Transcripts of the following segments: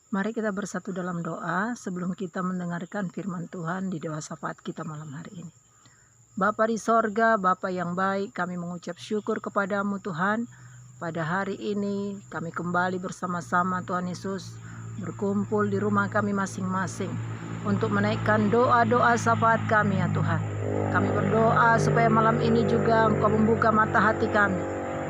Mari kita bersatu dalam doa sebelum kita mendengarkan firman Tuhan di Doa Syafaat kita malam hari ini. Bapa di sorga, Bapa yang baik, kami mengucap syukur kepadamu Tuhan. Pada hari ini kami kembali bersama-sama Tuhan Yesus berkumpul di rumah kami masing-masing untuk menaikkan doa-doa syafaat kami ya Tuhan. Kami berdoa supaya malam ini juga Engkau membuka mata hati kami.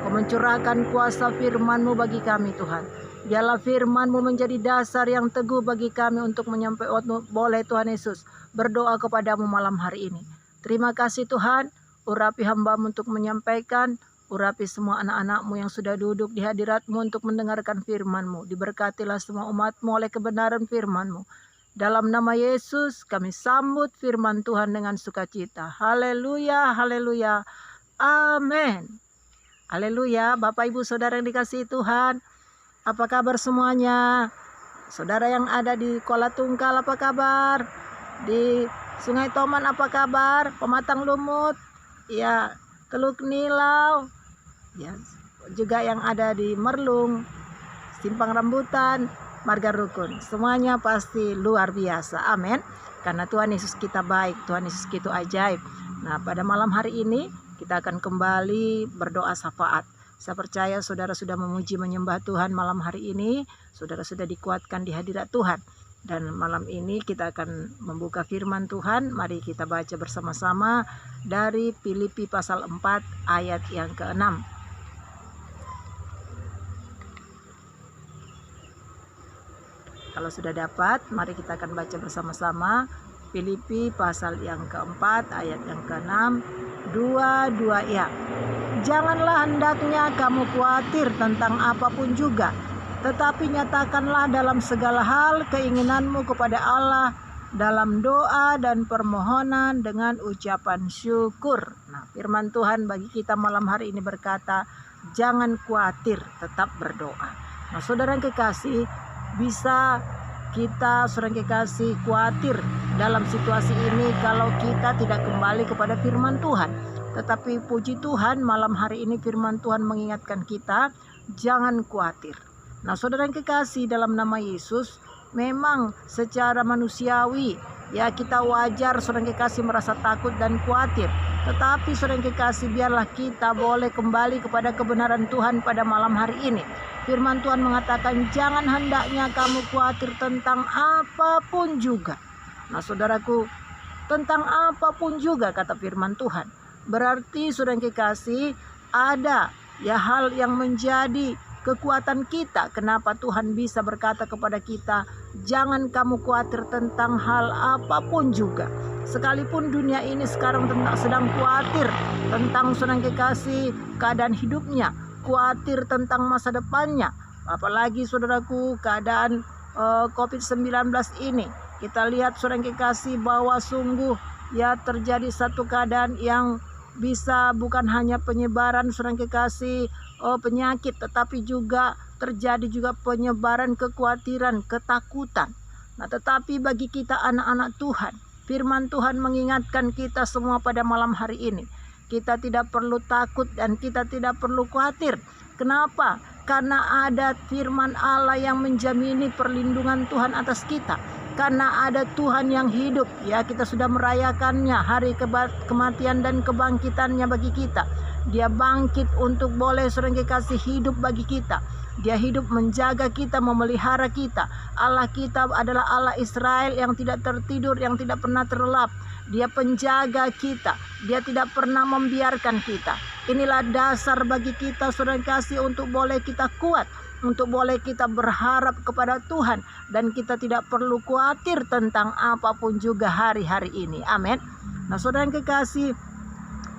Engkau mencurahkan kuasa firman-Mu bagi kami Tuhan. Biarlah firman-Mu menjadi dasar yang teguh bagi kami untuk menyampaikan. Boleh Tuhan Yesus berdoa kepadamu malam hari ini. Terima kasih Tuhan, urapi hamba-Mu untuk menyampaikan, urapi semua anak-anak-Mu yang sudah duduk di hadirat-Mu untuk mendengarkan firman-Mu. Diberkatilah semua umat-Mu oleh kebenaran firman-Mu. Dalam nama Yesus kami sambut firman Tuhan dengan sukacita. Haleluya, haleluya, amin. Haleluya, Bapak Ibu Saudara yang dikasihi Tuhan. Apa kabar semuanya? Saudara yang ada di Kuala Tungkal apa kabar? Di Sungai Toman apa kabar? Pematang Lumut, ya, Teluk Nilau, ya, juga yang ada di Merlung, Simpang Rambutan, Marga Rukun. Semuanya pasti luar biasa. Amin. Karena Tuhan Yesus kita baik, Tuhan Yesus kita ajaib. Nah, pada malam hari ini kita akan kembali berdoa syafaat. Saya percaya saudara sudah memuji menyembah Tuhan malam hari ini. Saudara sudah dikuatkan di hadirat Tuhan. Dan malam ini kita akan membuka firman Tuhan. Mari kita baca bersama-sama dari Filipi pasal 4 ayat yang ke-6. Kalau sudah dapat, mari kita akan baca bersama-sama Filipi pasal yang ke-4 ayat yang ke-6. Dua ya. Janganlah hendaknya kamu khawatir tentang apapun juga, tetapi nyatakanlah dalam segala hal keinginanmu kepada Allah dalam doa dan permohonan dengan ucapan syukur. Nah, firman Tuhan bagi kita malam hari ini berkata, jangan khawatir, tetap berdoa. Nah, saudara yang kekasih, bisa kita saudara yang kekasih khawatir dalam situasi ini kalau kita tidak kembali kepada firman Tuhan. Tetapi puji Tuhan malam hari ini firman Tuhan mengingatkan kita, jangan khawatir. Nah saudara yang kekasih dalam nama Yesus, memang secara manusiawi ya kita wajar saudara yang kekasih merasa takut dan khawatir. Tetapi saudara yang kekasih, biarlah kita boleh kembali kepada kebenaran Tuhan pada malam hari ini. Firman Tuhan mengatakan jangan hendaknya kamu khawatir tentang apapun juga. Nah saudaraku, tentang apapun juga kata firman Tuhan. Berarti saudara yang kekasih, ada ya hal yang menjadi kekuatan kita. Kenapa Tuhan bisa berkata kepada kita, jangan kamu khawatir tentang hal apapun juga. Sekalipun dunia ini sekarang sedang khawatir tentang saudara yang kekasih keadaan hidupnya, khawatir tentang masa depannya. Apalagi saudaraku keadaan COVID-19 ini. Kita lihat saudara yang kekasih bahwa sungguh ya terjadi satu keadaan yang bisa bukan hanya penyebaran saudara yang kekasih penyakit, tetapi juga terjadi juga penyebaran kekhawatiran, ketakutan. Nah, tetapi bagi kita anak-anak Tuhan, firman Tuhan mengingatkan kita semua pada malam hari ini. Kita tidak perlu takut dan kita tidak perlu khawatir. Kenapa? Karena ada firman Allah yang menjamini perlindungan Tuhan atas kita. Karena ada Tuhan yang hidup, ya kita sudah merayakannya hari kematian dan kebangkitannya bagi kita. Dia bangkit untuk boleh saudara yang kekasih hidup bagi kita. Dia hidup menjaga kita, memelihara kita. Allah kita adalah Allah Israel yang tidak tertidur, yang tidak pernah terlelap. Dia penjaga kita. Dia tidak pernah membiarkan kita. Inilah dasar bagi kita saudara yang kekasih untuk boleh kita kuat, untuk boleh kita berharap kepada Tuhan, dan kita tidak perlu khawatir tentang apapun juga hari-hari ini. Amin. Nah saudara yang kekasih,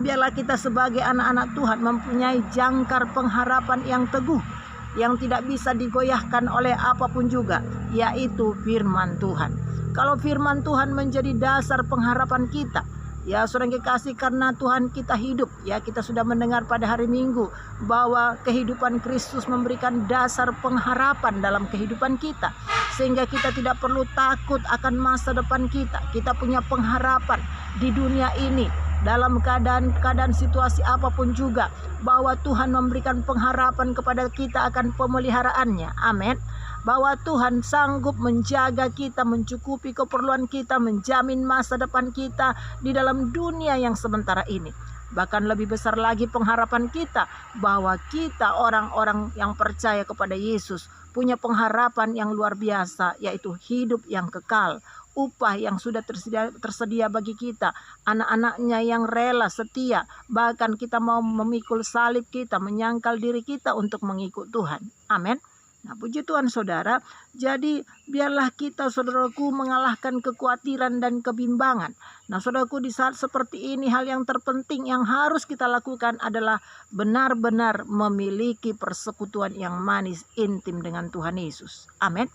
biarlah kita sebagai anak-anak Tuhan mempunyai jangkar pengharapan yang teguh, yang tidak bisa digoyahkan oleh apapun juga, yaitu firman Tuhan. Kalau firman Tuhan menjadi dasar pengharapan kita, ya saudara yang kekasih, karena Tuhan kita hidup, ya kita sudah mendengar pada hari Minggu bahwa kehidupan Kristus memberikan dasar pengharapan dalam kehidupan kita, sehingga kita tidak perlu takut akan masa depan kita. Kita punya pengharapan di dunia ini dalam keadaan situasi apapun juga, bahwa Tuhan memberikan pengharapan kepada kita akan pemeliharaannya. Amin. bahwa Tuhan sanggup menjaga kita, mencukupi keperluan kita, menjamin masa depan kita di dalam dunia yang sementara ini. Bahkan lebih besar lagi pengharapan kita bahwa kita orang-orang yang percaya kepada Yesus punya pengharapan yang luar biasa, yaitu hidup yang kekal, upah yang sudah tersedia bagi kita, anak-anaknya yang rela setia, bahkan kita mau memikul salib kita, menyangkal diri kita untuk mengikut Tuhan. Amin. Nah, puji Tuhan saudara, jadi biarlah kita saudaraku mengalahkan kekhawatiran dan kebimbangan. Nah saudaraku, di saat seperti ini hal yang terpenting yang harus kita lakukan adalah benar-benar memiliki persekutuan yang manis intim dengan Tuhan Yesus. Amin.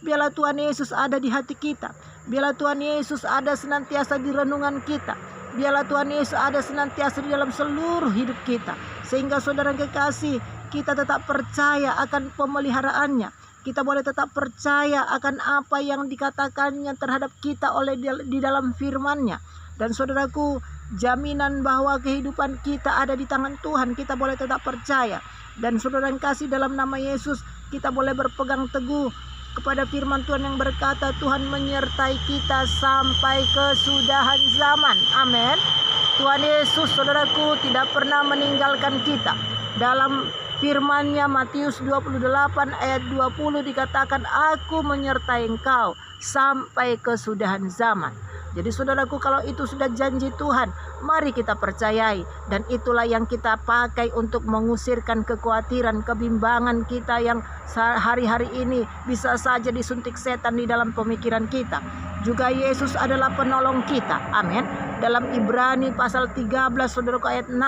Biarlah Tuhan Yesus ada di hati kita. Biarlah Tuhan Yesus ada senantiasa di renungan kita. Biarlah Tuhan Yesus ada senantiasa di dalam seluruh hidup kita. Sehingga saudara kekasih, kita tetap percaya akan pemeliharaannya. Kita boleh tetap percaya akan apa yang dikatakannya terhadap kita oleh di dalam firman-Nya. Dan saudaraku, jaminan bahwa kehidupan kita ada di tangan Tuhan, kita boleh tetap percaya. Dan saudara yang kasih, dalam nama Yesus, kita boleh berpegang teguh kepada firman Tuhan yang berkata, Tuhan menyertai kita sampai kesudahan zaman. Amin. Tuhan Yesus saudaraku tidak pernah meninggalkan kita. Dalam firman-Nya Matius 28 ayat 20 dikatakan, aku menyertai engkau sampai kesudahan zaman. Jadi saudaraku, kalau itu sudah janji Tuhan, mari kita percayai. Dan itulah yang kita pakai untuk mengusirkan kekhawatiran, kebimbangan kita yang hari-hari ini bisa saja disuntik setan di dalam pemikiran kita. Juga Yesus adalah penolong kita. Amin. Dalam Ibrani pasal 13 saudaraku ayat 6,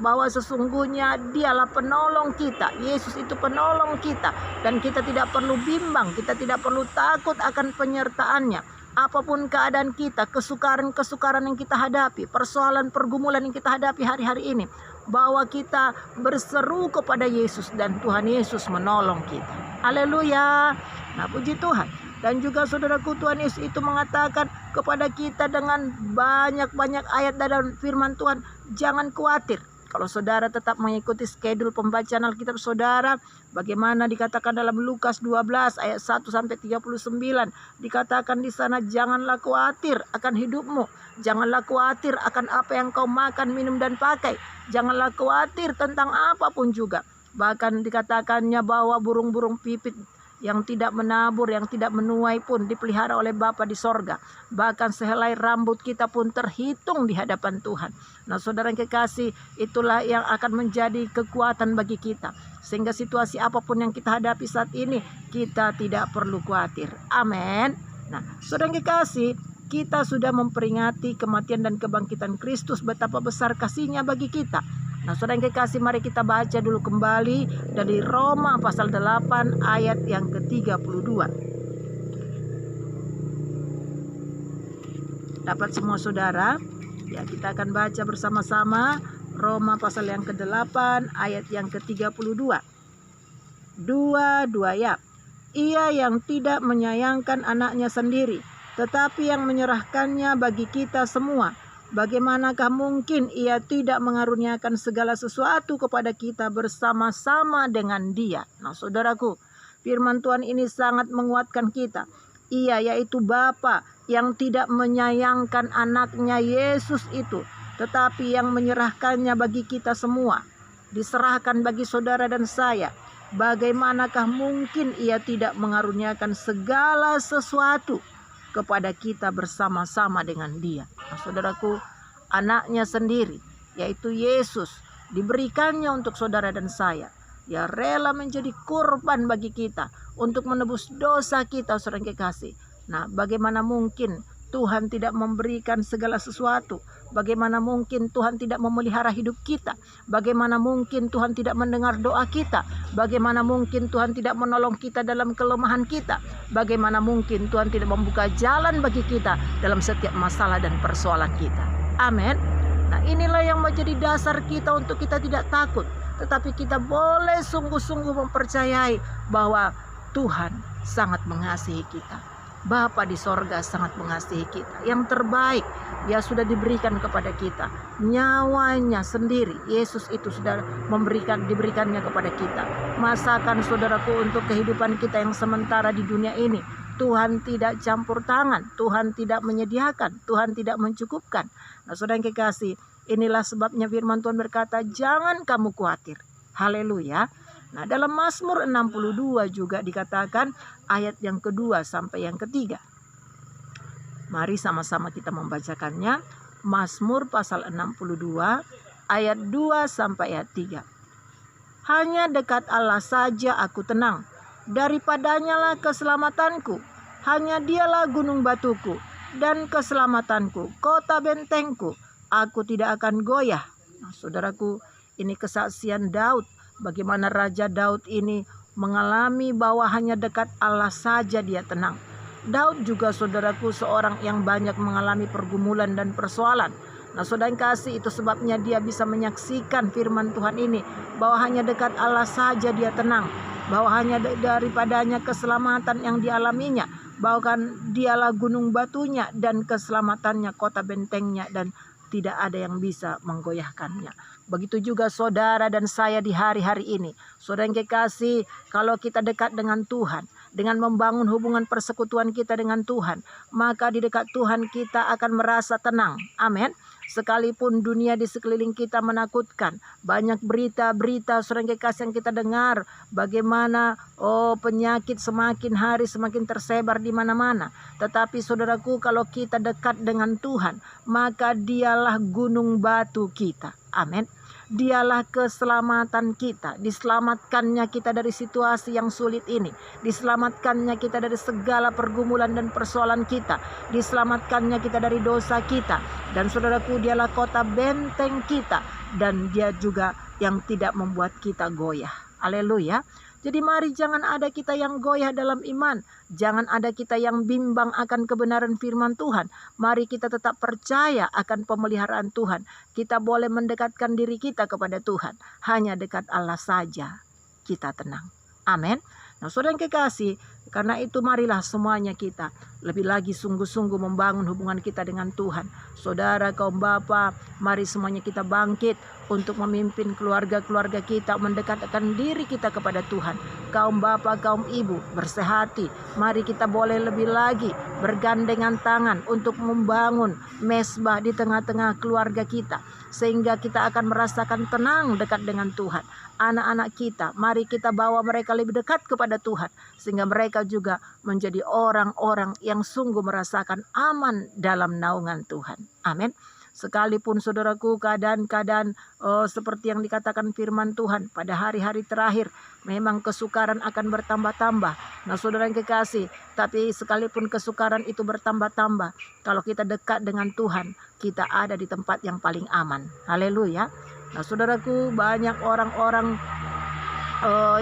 bahwa sesungguhnya dialah penolong kita. Yesus itu penolong kita. Dan kita tidak perlu bimbang, kita tidak perlu takut akan penyertaannya. Apapun keadaan kita, kesukaran-kesukaran yang kita hadapi, persoalan pergumulan yang kita hadapi hari-hari ini, bahwa kita berseru kepada Yesus dan Tuhan Yesus menolong kita. Haleluya. Nah, puji Tuhan. Dan juga saudaraku, Tuhan Yesus itu mengatakan kepada kita dengan banyak-banyak ayat dalam firman Tuhan, jangan khawatir. Kalau saudara tetap mengikuti schedule pembacaan Alkitab saudara, bagaimana dikatakan dalam Lukas 12 ayat 1 sampai 39, dikatakan di sana, janganlah khawatir akan hidupmu, janganlah khawatir akan apa yang kau makan, minum dan pakai, janganlah khawatir tentang apapun juga. Bahkan dikatakannya bahwa burung-burung pipit yang tidak menabur, yang tidak menuai pun dipelihara oleh Bapa di sorga. Bahkan sehelai rambut kita pun terhitung di hadapan Tuhan. Nah saudara yang kekasih, itulah yang akan menjadi kekuatan bagi kita. Sehingga situasi apapun yang kita hadapi saat ini, kita tidak perlu khawatir. Amin. Nah saudara yang kekasih, kita sudah memperingati kematian dan kebangkitan Kristus, betapa besar kasih-Nya bagi kita. Nah saudara yang kekasih, mari kita baca dulu kembali dari Roma pasal 8 ayat yang ke-32. Dapat semua saudara? Ya, kita akan baca bersama-sama Roma pasal yang ke-8 ayat yang ke-32. Dua ya. Ia yang tidak menyayangkan anaknya sendiri, tetapi yang menyerahkannya bagi kita semua, bagaimanakah mungkin Ia tidak mengaruniakan segala sesuatu kepada kita bersama-sama dengan Dia? Nah saudaraku, firman Tuhan ini sangat menguatkan kita. Ia yaitu Bapa yang tidak menyayangkan anaknya Yesus itu, tetapi yang menyerahkannya bagi kita semua. Diserahkan bagi saudara dan saya. Bagaimanakah mungkin Ia tidak mengaruniakan segala sesuatu kepada kita bersama-sama dengan Dia? Nah, saudaraku, anaknya sendiri, yaitu Yesus, diberikannya untuk saudara dan saya. Dia rela menjadi kurban bagi kita untuk menebus dosa kita, saudara yang kekasih. Nah, bagaimana mungkin Tuhan tidak memberikan segala sesuatu? Bagaimana mungkin Tuhan tidak memelihara hidup kita? Bagaimana mungkin Tuhan tidak mendengar doa kita? Bagaimana mungkin Tuhan tidak menolong kita dalam kelemahan kita? Bagaimana mungkin Tuhan tidak membuka jalan bagi kita dalam setiap masalah dan persoalan kita? Amin. Nah, inilah yang menjadi dasar kita untuk kita tidak takut, tetapi kita boleh sungguh-sungguh mempercayai bahwa Tuhan sangat mengasihi kita. Bapa di sorga sangat mengasihi kita. Yang terbaik Dia sudah diberikan kepada kita. Nyawanya sendiri Yesus itu sudah diberikannya kepada kita. Masakan saudaraku untuk kehidupan kita yang sementara di dunia ini, Tuhan tidak campur tangan, Tuhan tidak menyediakan, Tuhan tidak mencukupkan. Nah, saudara yang kekasih, inilah sebabnya firman Tuhan berkata, jangan kamu khawatir. Haleluya. Nah, dalam Mazmur 62 juga dikatakan ayat yang kedua sampai yang ketiga. Mari sama-sama kita membacakannya. Mazmur pasal 62 ayat 2 sampai ayat 3. Hanya dekat Allah saja aku tenang, daripadanya lah keselamatanku. Hanya Dialah gunung batuku dan keselamatanku, kota bentengku. Aku tidak akan goyah. Nah, saudaraku, ini kesaksian Daud. Bagaimana Raja Daud ini mengalami bahwa hanya dekat Allah saja dia tenang. Daud juga saudaraku seorang yang banyak mengalami pergumulan dan persoalan. Nah, saudara yang kasih, itu sebabnya dia bisa menyaksikan firman Tuhan ini, bahwa hanya dekat Allah saja dia tenang, bahwa hanya daripadanya keselamatan yang dialaminya, bahwa kan Dialah gunung batunya dan keselamatannya, kota bentengnya, dan tidak ada yang bisa menggoyahkannya. Begitu juga saudara dan saya di hari-hari ini. Saudara yang kekasih, kalau kita dekat dengan Tuhan, dengan membangun hubungan persekutuan kita dengan Tuhan, maka di dekat Tuhan kita akan merasa tenang. Amin. Sekalipun dunia di sekeliling kita menakutkan, banyak berita-berita saudara yang kekasih yang kita dengar, bagaimana penyakit semakin hari semakin tersebar di mana-mana. Tetapi saudaraku, kalau kita dekat dengan Tuhan, maka Dialah gunung batu kita. Amin. Dialah keselamatan kita. Diselamatkannya kita dari situasi yang sulit ini. Diselamatkannya kita dari segala pergumulan dan persoalan kita. Diselamatkannya kita dari dosa kita. Dan saudaraku, Dialah kota benteng kita. Dan Dia juga yang tidak membuat kita goyah. Haleluya. Jadi mari jangan ada kita yang goyah dalam iman. Jangan ada kita yang bimbang akan kebenaran firman Tuhan. Mari kita tetap percaya akan pemeliharaan Tuhan. Kita boleh mendekatkan diri kita kepada Tuhan. Hanya dekat Allah saja kita tenang. Amin. Nah, saudara yang kekasih, karena itu marilah semuanya kita lebih lagi sungguh-sungguh membangun hubungan kita dengan Tuhan. Saudara, kaum bapa, mari semuanya kita bangkit untuk memimpin keluarga-keluarga kita, mendekatkan diri kita kepada Tuhan. Kaum bapa, kaum ibu, bersehati. Mari kita boleh lebih lagi bergandengan tangan untuk membangun mesbah di tengah-tengah keluarga kita, sehingga kita akan merasakan tenang dekat dengan Tuhan. Anak-anak kita, mari kita bawa mereka lebih dekat kepada Tuhan, sehingga mereka juga menjadi orang-orang yang sungguh merasakan aman dalam naungan Tuhan. Amin. Sekalipun saudaraku keadaan-keadaan seperti yang dikatakan firman Tuhan pada hari-hari terakhir, memang kesukaran akan bertambah-tambah. Nah, saudara yang kekasih, tapi sekalipun kesukaran itu bertambah-tambah, kalau kita dekat dengan Tuhan, kita ada di tempat yang paling aman. Haleluya. Nah, saudaraku, banyak orang-orang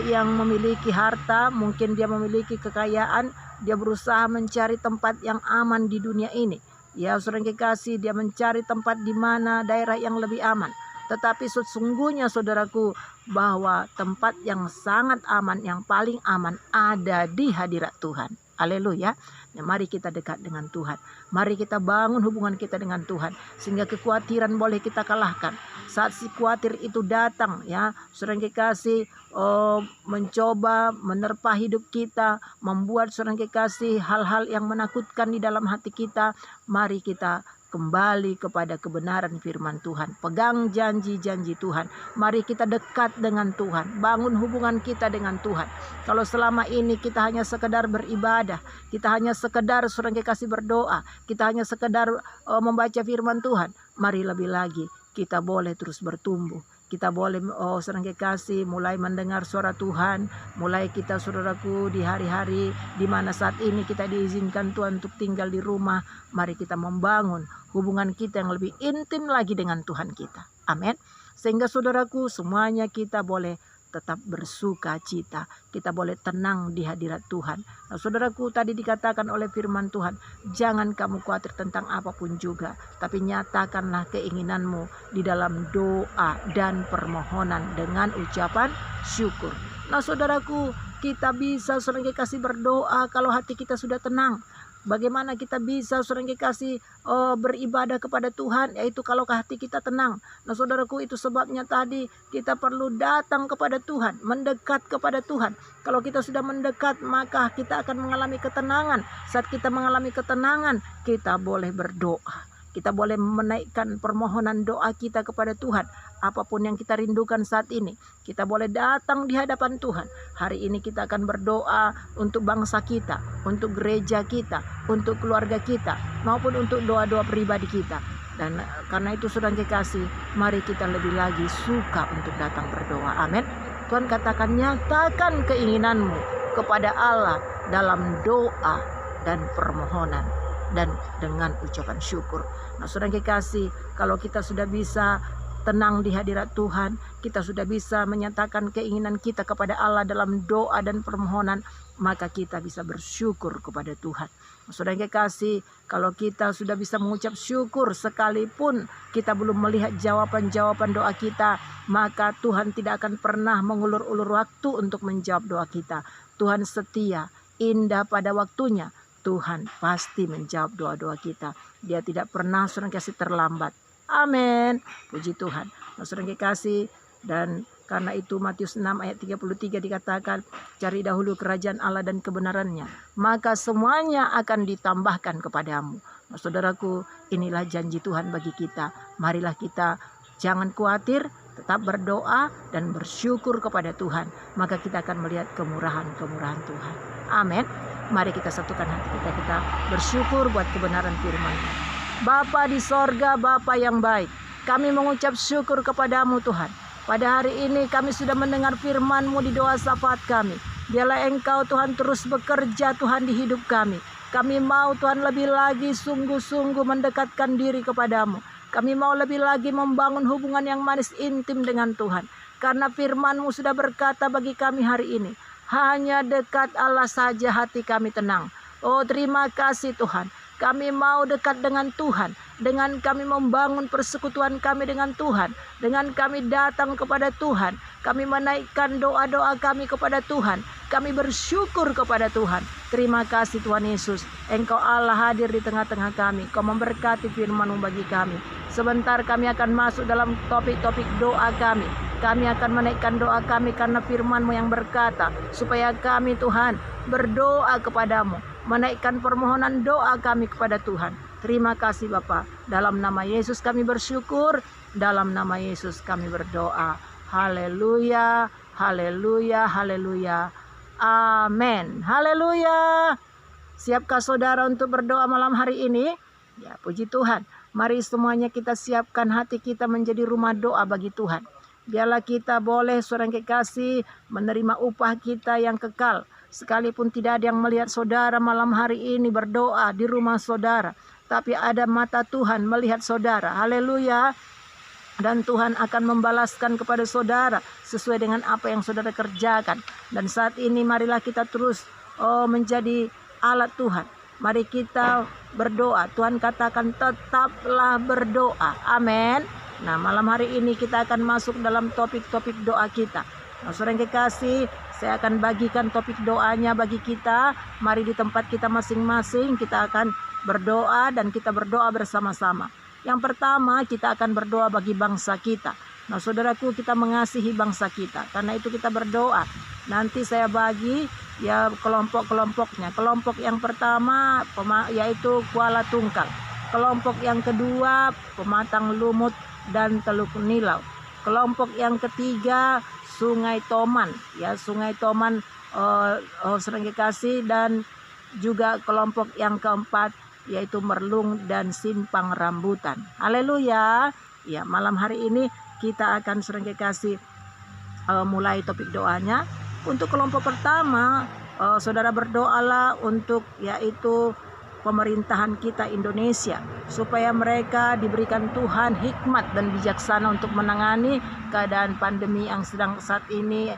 yang memiliki harta, mungkin dia memiliki kekayaan, dia berusaha mencari tempat yang aman di dunia ini. Ya, saudara yang kekasih, dia mencari tempat di mana daerah yang lebih aman. Tetapi sesungguhnya saudaraku, bahwa tempat yang sangat aman, yang paling aman ada di hadirat Tuhan. Haleluya. Nah, mari kita dekat dengan Tuhan. Mari kita bangun hubungan kita dengan Tuhan, sehingga kekhawatiran boleh kita kalahkan. Saat si khawatir itu datang, ya, saudara yang kekasih, mencoba menerpa hidup kita, membuat saudara yang kekasih hal-hal yang menakutkan di dalam hati kita, mari kita kembali kepada kebenaran firman Tuhan. Pegang janji-janji Tuhan. Mari kita dekat dengan Tuhan. Bangun hubungan kita dengan Tuhan. Kalau selama ini kita hanya sekedar beribadah, kita hanya sekedar saudara kekasih berdoa, kita hanya sekedar membaca firman Tuhan, mari lebih lagi kita boleh terus bertumbuh. Kita boleh saudara kekasih mulai mendengar suara Tuhan. Mulai kita saudaraku di hari-hari di mana saat ini kita diizinkan Tuhan untuk tinggal di rumah, mari kita membangun hubungan kita yang lebih intim lagi dengan Tuhan kita. Amin. Sehingga saudaraku, semuanya kita boleh tetap bersuka cita. Kita boleh tenang di hadirat Tuhan. Nah, saudaraku, tadi dikatakan oleh firman Tuhan, jangan kamu khawatir tentang apapun juga, tapi nyatakanlah keinginanmu di dalam doa dan permohonan dengan ucapan syukur. Nah, saudaraku, kita bisa saudara kasih berdoa kalau hati kita sudah tenang. Bagaimana kita bisa saudara yang kekasih beribadah kepada Tuhan, yaitu kalau hati kita tenang. Nah saudaraku, itu sebabnya tadi kita perlu datang kepada Tuhan, mendekat kepada Tuhan. Kalau kita sudah mendekat, maka kita akan mengalami ketenangan. Saat kita mengalami ketenangan, kita boleh berdoa. Kita boleh menaikkan permohonan doa kita kepada Tuhan. Apapun yang kita rindukan saat ini, kita boleh datang di hadapan Tuhan. Hari ini kita akan berdoa untuk bangsa kita, untuk gereja kita, untuk keluarga kita, maupun untuk doa-doa pribadi kita. Dan karena itu saudara kekasih, mari kita lebih lagi suka untuk datang berdoa. Amin. Tuhan katakan, nyatakan keinginanmu kepada Allah dalam doa dan permohonan dan dengan ucapan syukur. Nah saudara kekasih, kalau kita sudah bisa tenang di hadirat Tuhan, kita sudah bisa menyatakan keinginan kita kepada Allah dalam doa dan permohonan, maka kita bisa bersyukur kepada Tuhan. Saudara kekasih, kalau kita sudah bisa mengucap syukur sekalipun kita belum melihat jawaban-jawaban doa kita, maka Tuhan tidak akan pernah mengulur-ulur waktu untuk menjawab doa kita. Tuhan setia, indah pada waktunya. Tuhan pasti menjawab doa-doa kita. Dia tidak pernah saudara kekasih terlambat. Amin. Puji Tuhan. Nah, saudara kekasih, dan karena itu Matius 6 ayat 33 dikatakan, cari dahulu kerajaan Allah dan kebenarannya, maka semuanya akan ditambahkan kepadamu. Nah, saudaraku, inilah janji Tuhan bagi kita. Marilah kita jangan khawatir, tetap berdoa dan bersyukur kepada Tuhan. Maka kita akan melihat kemurahan-kemurahan Tuhan. Amin. Mari kita satukan hati kita bersyukur buat kebenaran firman. Bapa di sorga, Bapa yang baik, kami mengucap syukur kepadamu Tuhan. Pada hari ini kami sudah mendengar firman-Mu di doa syafaat kami. Biarlah Engkau Tuhan terus bekerja Tuhan di hidup kami. Kami mau Tuhan lebih lagi sungguh-sungguh mendekatkan diri kepadamu. Kami mau lebih lagi membangun hubungan yang manis intim dengan Tuhan. Karena firman-Mu sudah berkata bagi kami hari ini, hanya dekat Allah saja hati kami tenang. Oh terima kasih Tuhan. Kami mau dekat dengan Tuhan. Dengan kami membangun persekutuan kami dengan Tuhan. Dengan kami datang kepada Tuhan. Kami menaikkan doa-doa kami kepada Tuhan. Kami bersyukur kepada Tuhan. Terima kasih Tuhan Yesus. Engkau Allah hadir di tengah-tengah kami. Kau memberkati firman-Mu bagi kami. Sebentar kami akan masuk dalam topik-topik doa kami. Kami akan menaikkan doa kami karena firman-Mu yang berkata, supaya kami Tuhan berdoa kepadamu, menaikkan permohonan doa kami kepada Tuhan. Terima kasih Bapa. Dalam nama Yesus kami bersyukur, dalam nama Yesus kami berdoa. Haleluya, haleluya, haleluya. Amin. Haleluya. Siapkah saudara untuk berdoa malam hari ini? Ya, puji Tuhan. Mari semuanya kita siapkan hati kita menjadi rumah doa bagi Tuhan. Biarlah kita boleh saudara kekasih menerima upah kita yang kekal. Sekalipun tidak ada yang melihat saudara malam hari ini berdoa di rumah saudara, tapi ada mata Tuhan melihat saudara. Haleluya. Dan Tuhan akan membalaskan kepada saudara sesuai dengan apa yang saudara kerjakan. Dan saat ini marilah kita terus menjadi alat Tuhan. Mari kita berdoa. Tuhan katakan tetaplah berdoa. Amin. Nah malam hari ini kita akan masuk dalam topik-topik doa kita. Nah saudara yang kekasih, saya akan bagikan topik doanya bagi kita. Mari di tempat kita masing-masing kita akan berdoa dan kita berdoa bersama-sama. Yang pertama kita akan berdoa bagi bangsa kita. Nah saudaraku, kita mengasihi bangsa kita. Karena itu kita berdoa. Nanti saya bagi ya kelompok-kelompoknya. Kelompok yang pertama yaitu Kuala Tungkal. Kelompok yang kedua Pematang Lumut dan Teluk Nilau. Kelompok yang ketiga Sungai Toman, ya Sungai Toman sering dikasih, dan juga kelompok yang keempat yaitu Merlung dan Simpang Rambutan. Haleluya. Ya, malam hari ini kita akan sering dikasih mulai topik doanya. Untuk kelompok pertama, saudara berdoalah untuk yaitu pemerintahan kita Indonesia, supaya mereka diberikan Tuhan hikmat dan bijaksana untuk menangani keadaan pandemi yang sedang saat ini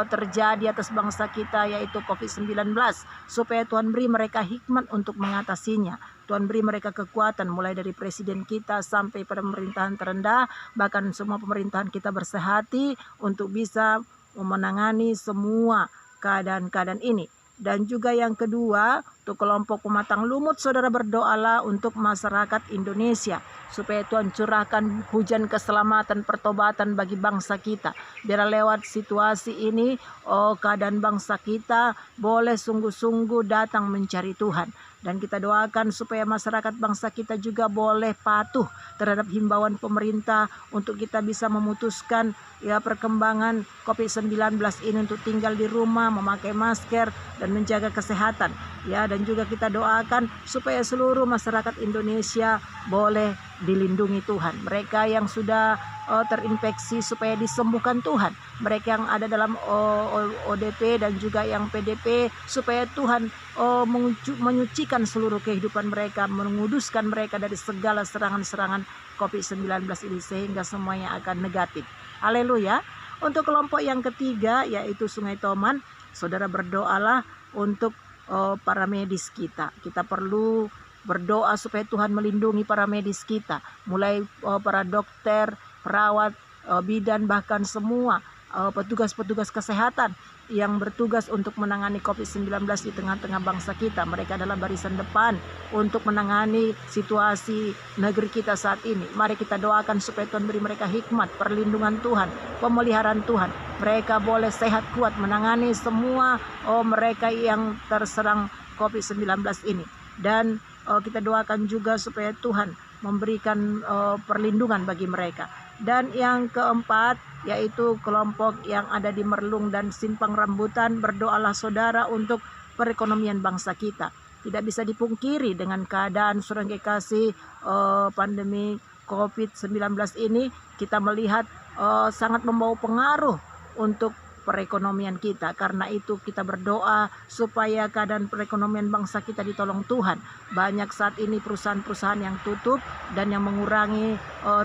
terjadi atas bangsa kita, yaitu COVID-19, supaya Tuhan beri mereka hikmat untuk mengatasinya. Tuhan beri mereka kekuatan, mulai dari presiden kita sampai pada pemerintahan terendah, bahkan semua pemerintahan kita bersehati untuk bisa menangani semua keadaan-keadaan ini. Dan juga yang kedua, Untuk kelompok pematang lumut, saudara berdoalah untuk masyarakat Indonesia, supaya Tuhan curahkan hujan keselamatan, pertobatan bagi bangsa kita. Biar lewat situasi ini, keadaan bangsa kita boleh sungguh-sungguh datang mencari Tuhan. Dan kita doakan supaya masyarakat bangsa kita juga boleh patuh terhadap himbauan pemerintah untuk kita bisa memutuskan perkembangan COVID-19 ini untuk tinggal di rumah, memakai masker dan menjaga kesehatan. Dan juga kita doakan supaya seluruh masyarakat Indonesia boleh dilindungi Tuhan. Mereka yang sudah terinfeksi supaya disembuhkan Tuhan. Mereka yang ada dalam ODP dan juga yang PDP supaya Tuhan menyucikan seluruh kehidupan mereka, menguduskan mereka dari segala serangan-serangan COVID-19 ini sehingga semuanya akan negatif. Haleluya. Untuk kelompok yang ketiga yaitu Sungai Toman, saudara berdoalah untuk para medis kita. Kita perlu berdoa supaya Tuhan melindungi para medis kita, mulai para dokter, perawat, bidan, bahkan semua petugas-petugas kesehatan yang bertugas untuk menangani COVID-19 di tengah-tengah bangsa kita. Mereka adalah barisan depan untuk menangani situasi negeri kita saat ini. Mari kita doakan supaya Tuhan beri mereka hikmat, perlindungan Tuhan, pemeliharaan Tuhan. Mereka boleh sehat kuat menangani semua mereka yang terserang COVID-19 ini. Dan kita doakan juga supaya Tuhan memberikan perlindungan bagi mereka. Dan yang keempat yaitu kelompok yang ada di Merlung dan Simpang Rambutan, berdoalah saudara untuk perekonomian bangsa kita. Tidak bisa dipungkiri dengan keadaan saudara kekasih pandemi COVID-19 ini, kita melihat sangat membawa pengaruh untuk perekonomian kita. Karena itu kita berdoa supaya keadaan perekonomian bangsa kita ditolong Tuhan. Banyak saat ini perusahaan-perusahaan yang tutup dan yang mengurangi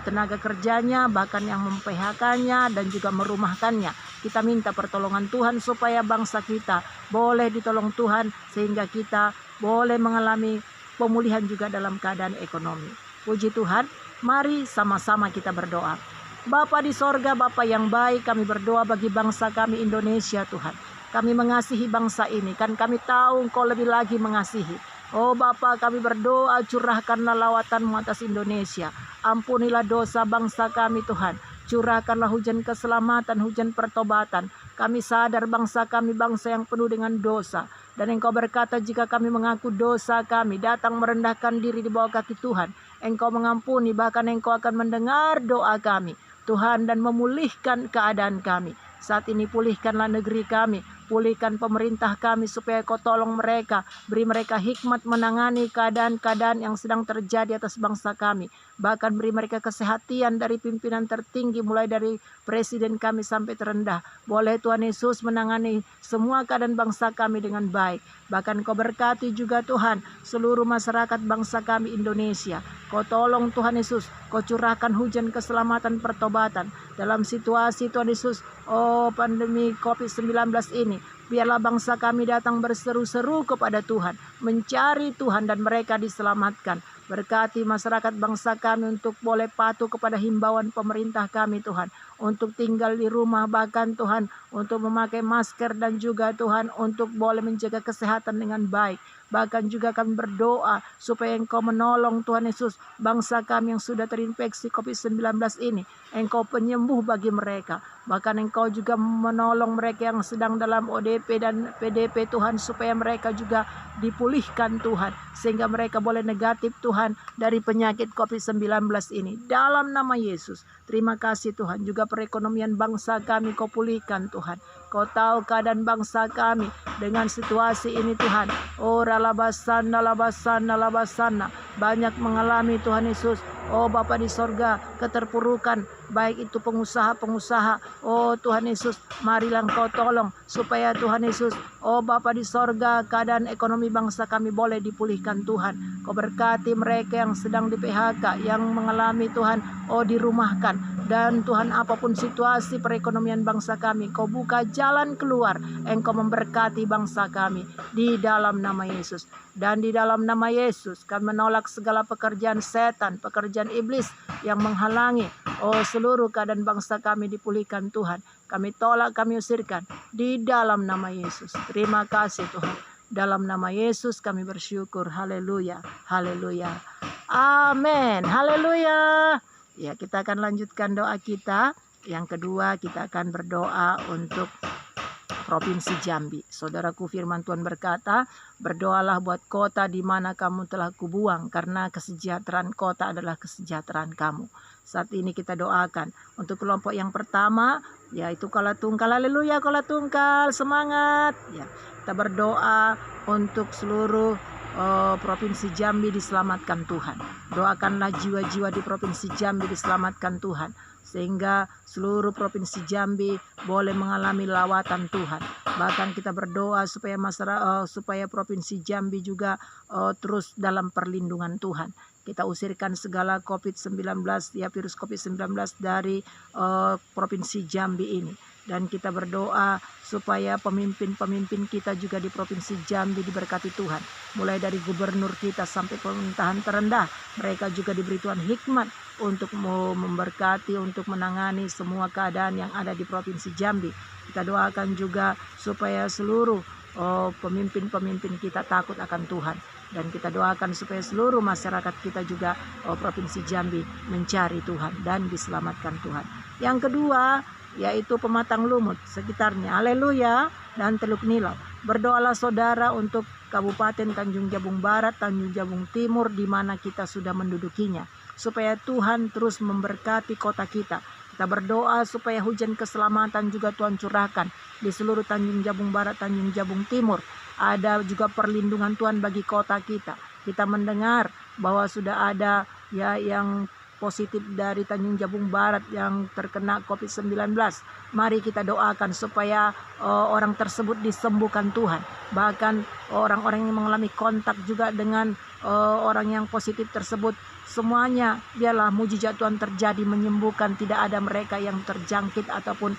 tenaga kerjanya, bahkan yang mem-PHK-nya dan juga merumahkannya. Kita minta pertolongan Tuhan supaya bangsa kita boleh ditolong Tuhan sehingga kita boleh mengalami pemulihan juga dalam keadaan ekonomi. Puji Tuhan, mari sama-sama kita berdoa. Bapa di sorga, Bapa yang baik, kami berdoa bagi bangsa kami Indonesia Tuhan. Kami mengasihi bangsa ini, kan kami tahu Engkau lebih lagi mengasihi. Oh Bapa, kami berdoa, curahkanlah lawatan-Mu atas Indonesia. Ampunilah dosa bangsa kami Tuhan. Curahkanlah hujan keselamatan, hujan pertobatan. Kami sadar bangsa kami bangsa yang penuh dengan dosa. Dan Engkau berkata jika kami mengaku dosa kami, datang merendahkan diri di bawah kaki Tuhan, Engkau mengampuni, bahkan Engkau akan mendengar doa kami Tuhan dan memulihkan keadaan kami. Saat ini pulihkanlah negeri kami, pulihkan pemerintah kami supaya Kau tolong mereka, beri mereka hikmat menangani keadaan-keadaan yang sedang terjadi atas bangsa kami. Bahkan beri mereka kesehatan dari pimpinan tertinggi mulai dari presiden kami sampai terendah. Boleh Tuhan Yesus menangani semua keadaan bangsa kami dengan baik. Bahkan Kau berkati juga Tuhan seluruh masyarakat bangsa kami Indonesia. Kau tolong Tuhan Yesus, Kau curahkan hujan keselamatan pertobatan dalam situasi Tuhan Yesus pandemi COVID-19 ini. Biarlah bangsa kami datang berseru-seru kepada Tuhan, mencari Tuhan dan mereka diselamatkan. Berkati masyarakat bangsa kami untuk boleh patuh kepada himbauan pemerintah kami Tuhan, untuk tinggal di rumah, bahkan Tuhan untuk memakai masker dan juga Tuhan untuk boleh menjaga kesehatan dengan baik. Bahkan juga kami berdoa supaya Engkau menolong Tuhan Yesus bangsa kami yang sudah terinfeksi COVID-19 ini. Engkau penyembuh bagi mereka. Bahkan Engkau juga menolong mereka yang sedang dalam ODP dan PDP Tuhan, supaya mereka juga dipulihkan Tuhan, sehingga mereka boleh negatif Tuhan dari penyakit COVID-19 ini. Dalam nama Yesus, terima kasih Tuhan. Juga perekonomian bangsa kami Kau pulihkan Tuhan. Kau tahu keadaan bangsa kami dengan situasi ini Tuhan. Oh ralabasana, labasana, labasana. Banyak mengalami Tuhan Yesus. Oh Bapa di sorga, keterpurukan, baik itu pengusaha-pengusaha. Oh Tuhan Yesus, marilah Engkau tolong supaya Tuhan Yesus, oh Bapa di sorga, keadaan ekonomi bangsa kami boleh dipulihkan Tuhan. Kau berkati mereka yang sedang di PHK, yang mengalami Tuhan, oh dirumahkan. Dan Tuhan, apapun situasi perekonomian bangsa kami, Kau buka jalan keluar. Engkau memberkati bangsa kami di dalam nama Yesus. Dan di dalam nama Yesus kami menolak segala pekerjaan setan, pekerjaan iblis yang menghalangi seluruh keadaan bangsa kami dipulihkan Tuhan. Kami tolak, kami usirkan di dalam nama Yesus. Terima kasih Tuhan. Dalam nama Yesus kami bersyukur. Haleluya, haleluya. Amin, haleluya. Ya, kita akan lanjutkan doa kita. Yang kedua, kita akan berdoa untuk Provinsi Jambi. Saudaraku, firman Tuhan berkata, berdoalah buat kota di mana kamu telah kubuang, karena kesejahteraan kota adalah kesejahteraan kamu. Saat ini kita doakan untuk kelompok yang pertama, yaitu Kala Tungkal. Haleluya, Kala Tungkal, semangat. Ya, kita berdoa untuk seluruh Provinsi Jambi diselamatkan Tuhan. Doakanlah jiwa-jiwa di Provinsi Jambi diselamatkan Tuhan, sehingga seluruh Provinsi Jambi boleh mengalami lawatan Tuhan. Bahkan kita berdoa supaya supaya Provinsi Jambi juga terus dalam perlindungan Tuhan. Kita usirkan segala COVID-19, ya, virus COVID-19 dari Provinsi Jambi ini. Dan kita berdoa supaya pemimpin-pemimpin kita juga di Provinsi Jambi diberkati Tuhan. Mulai dari gubernur kita sampai pemerintahan terendah, mereka juga diberi Tuhan hikmat untuk memberkati, untuk menangani semua keadaan yang ada di Provinsi Jambi. Kita doakan juga supaya seluruh pemimpin-pemimpin kita takut akan Tuhan. Dan kita doakan supaya seluruh masyarakat kita juga Provinsi Jambi mencari Tuhan dan diselamatkan Tuhan. Yang kedua, yaitu Pematang Lumut sekitarnya. Haleluya, dan Teluk Nilau. Berdoalah saudara untuk Kabupaten Tanjung Jabung Barat, Tanjung Jabung Timur, di mana kita sudah mendudukinya, supaya Tuhan terus memberkati kota kita. Kita berdoa supaya hujan keselamatan juga Tuhan curahkan di seluruh Tanjung Jabung Barat, Tanjung Jabung Timur. Ada juga perlindungan Tuhan bagi kota kita. Kita mendengar bahwa sudah ada, ya, yang positif dari Tanjung Jabung Barat yang terkena COVID-19. Mari kita doakan supaya orang tersebut disembuhkan Tuhan. Bahkan orang-orang yang mengalami kontak juga dengan orang yang positif tersebut, semuanya biarlah mujizat Tuhan terjadi, menyembuhkan. Tidak ada mereka yang terjangkit ataupun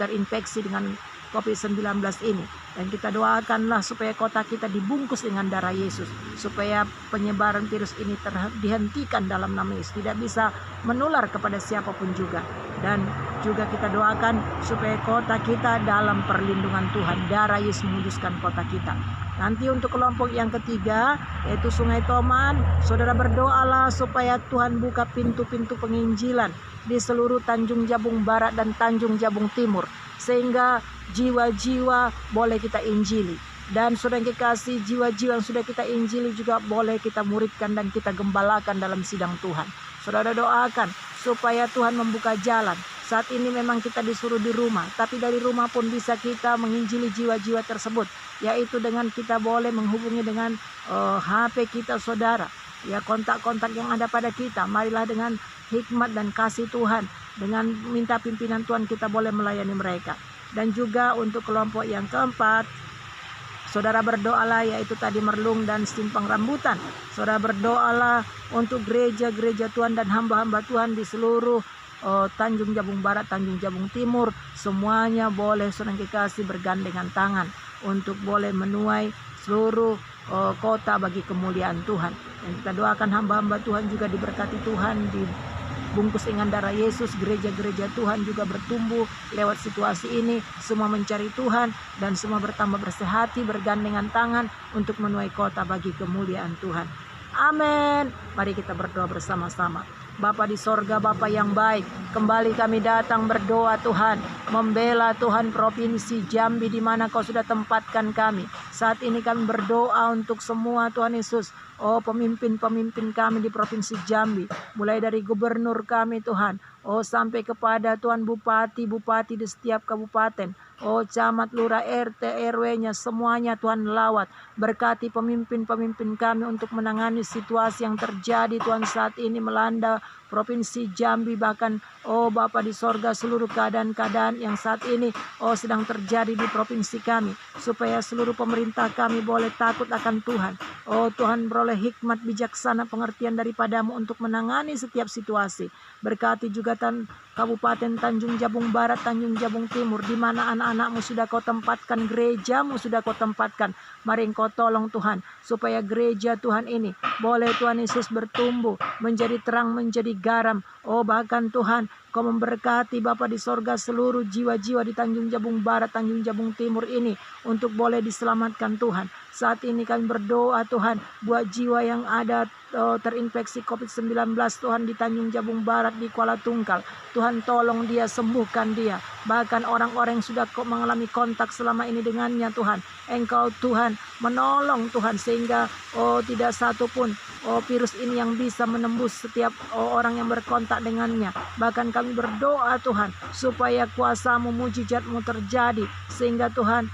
terinfeksi dengan COVID-19 ini. Dan kita doakanlah supaya kota kita dibungkus dengan darah Yesus, supaya penyebaran virus ini dihentikan dalam nama Yesus, tidak bisa menular kepada siapapun juga. Dan juga kita doakan supaya kota kita dalam perlindungan Tuhan. Darah Yesus menguduskan kota kita. Nanti untuk kelompok yang ketiga, yaitu Sungai Toman, saudara berdoalah supaya Tuhan buka pintu-pintu penginjilan di seluruh Tanjung Jabung Barat dan Tanjung Jabung Timur, sehingga jiwa-jiwa boleh kita injili. Dan saudara yang kekasih, jiwa-jiwa yang sudah kita injili juga boleh kita muridkan dan kita gembalakan dalam sidang Tuhan. Saudara doakan supaya Tuhan membuka jalan. Saat ini memang kita disuruh di rumah, tapi dari rumah pun bisa kita menginjili jiwa-jiwa tersebut, yaitu dengan kita boleh menghubungi dengan HP kita, saudara. Ya, kontak-kontak yang ada pada kita. Marilah dengan hikmat dan kasih Tuhan, dengan minta pimpinan Tuhan, kita boleh melayani mereka. Dan juga untuk kelompok yang keempat, saudara berdoalah, yaitu tadi Merlung dan Simpang Rambutan. Saudara berdoalah untuk gereja-gereja Tuhan dan hamba-hamba Tuhan di seluruh Tanjung Jabung Barat, Tanjung Jabung Timur. Semuanya boleh saudara kekasih bergandengan tangan untuk boleh menuai seluruh kota bagi kemuliaan Tuhan. Dan kita doakan hamba-hamba Tuhan juga diberkati Tuhan, dibungkus dengan darah Yesus. Gereja-gereja Tuhan juga bertumbuh lewat situasi ini. Semua mencari Tuhan dan semua bertambah bersehati, bergandengan tangan untuk menuai kota bagi kemuliaan Tuhan. Amin. Mari kita berdoa bersama-sama. Bapa di sorga, Bapa yang baik, kembali kami datang berdoa Tuhan, membela Tuhan Provinsi Jambi di mana Kau sudah tempatkan kami. Saat ini kami berdoa untuk semua Tuhan Yesus, pemimpin-pemimpin kami di Provinsi Jambi, mulai dari gubernur kami Tuhan, sampai kepada Tuhan bupati-bupati di setiap kabupaten, camat, lurah, RT, RW-nya, semuanya Tuhan lawat. Berkati pemimpin-pemimpin kami untuk menangani situasi yang terjadi Tuhan saat ini melanda Provinsi Jambi, bahkan Bapa di sorga, seluruh keadaan-keadaan yang saat ini sedang terjadi di provinsi kami, supaya seluruh pemerintah kami boleh takut akan Tuhan. Tuhan, beroleh hikmat bijaksana pengertian daripadamu untuk menangani setiap situasi. Berkati juga Kabupaten Tanjung Jabung Barat, Tanjung Jabung Timur, di mana anak-anakmu sudah Kau tempatkan, gerejamu sudah Kau tempatkan. Mari Engkau tolong Tuhan, supaya gereja Tuhan ini boleh Tuhan Yesus bertumbuh, menjadi terang, menjadi garam. Bahkan Tuhan, Kau memberkati Bapa di sorga seluruh jiwa-jiwa di Tanjung Jabung Barat, Tanjung Jabung Timur ini untuk boleh diselamatkan Tuhan. Saat ini kami berdoa Tuhan buat jiwa yang ada terinfeksi COVID-19 Tuhan di Tanjung Jabung Barat, di Kuala Tungkal. Tuhan tolong dia, sembuhkan dia. Bahkan orang-orang yang sudah mengalami kontak selama ini dengannya Tuhan, Engkau Tuhan menolong Tuhan sehingga tidak satu pun virus ini yang bisa menembus setiap orang yang berkontak dengannya. Bahkan kami berdoa Tuhan supaya kuasa-Mu, mujizat-Mu terjadi sehingga Tuhan